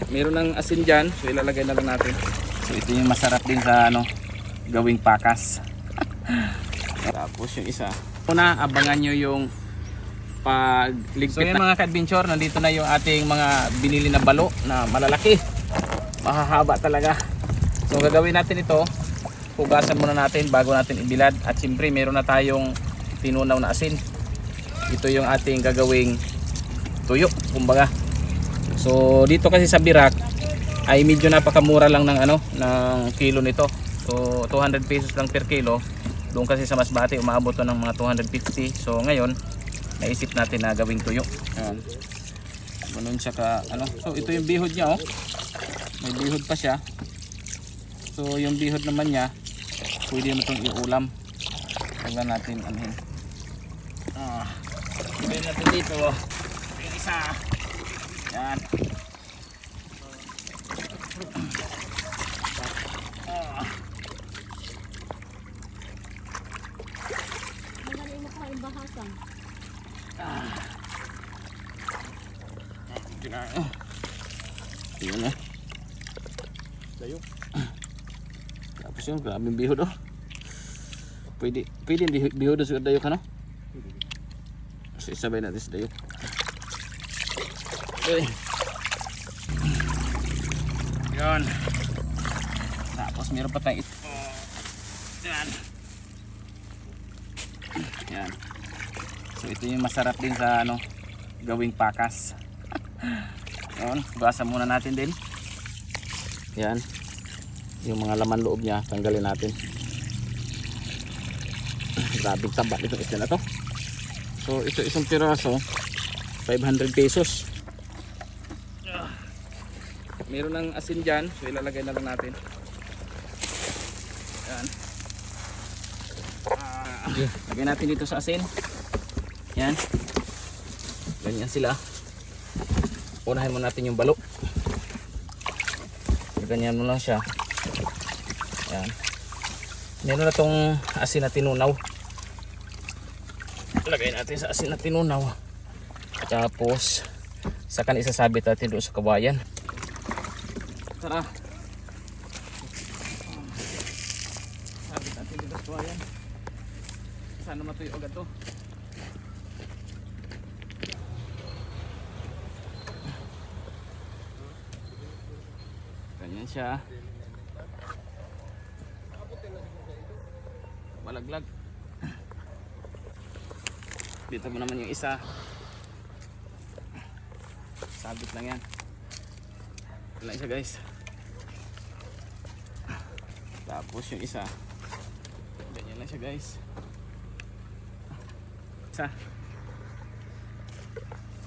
Meron ng asin dyan, so ilalagay na lang natin. So ito yung masarap din sa gawing pakas. Tapos yung isa. Una, abangan nyo yung pagligpit. So yan mga ka-adventure, nandito na yung ating mga binili na balo na malalaki. Mahahaba talaga. So gagawin natin ito, hugasan muna natin bago natin ibilad. At siyempre meron na tayong tinunaw na asin. Ito yung ating gagawing tuyo, kumbaga. So dito kasi sa Birak ay medyo napakamura lang ng ng kilo nito. So 200 pesos lang per kilo. Doon kasi sa Masbate umaabot to ng mga 250. So ngayon naisip natin na gawing tuyo. Ayan. Ganun siya ka So ito yung bihod niya, oh. May bihod pa siya. So yung bihod naman niya pwede mo itong iulam. Huwag natin anuhin. Pwede natin dito, oh. Yung isa. Yan. Yun na. Dayo. Tapos yun, grabing bihod, oh. Pwede bihod sa dayo ka, no? So isabay natin sa dayo. Okay. Yun. Tapos meron pa tayong ito. Yan. Yan. So ito yung masarap din sa gawing pakas. Yun, hugasan muna natin din. Yan. Yung mga laman loob niya, tanggalin natin. Grabing taba itong isda na to. So ito isang piraso 500 pesos. Meron ng asin dyan, so ilalagay na lang natin. Yan. Lagay natin dito sa asin. Yan. Ganyan sila. Unahin mo natin yung balo. Ganyan mo lang siya. Yan. Meron na tong asin na tinunaw. Lagay natin sa asin na tinunaw. Tapos saka isasabit natin doon sa kawayan. Tara. Sabit natin dito sa kawayan. Sana matuyo agad to. Ganyan siya. Malaglag. Dito mo naman yung isa. Sabit lang yan. Wala siya, guys. Tapos yung isa. Ganyan lang siya, guys. Isa.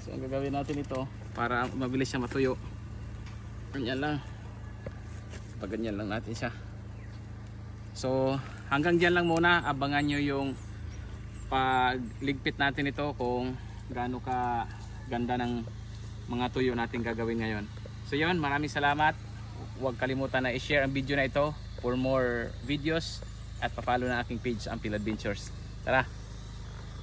So ang gagawin natin ito para mabilis siya matuyo. Ganyan lang. Pag ganyan lang natin siya. So hanggang dyan lang muna. Abangan nyo yung pagligpit natin ito kung gaano ka ganda ng mga tuyo natin gagawin ngayon. So yun, maraming salamat. Huwag kalimutan na i-share ang video na ito for more videos at papalo na aking page Ampil Adventures. Tara!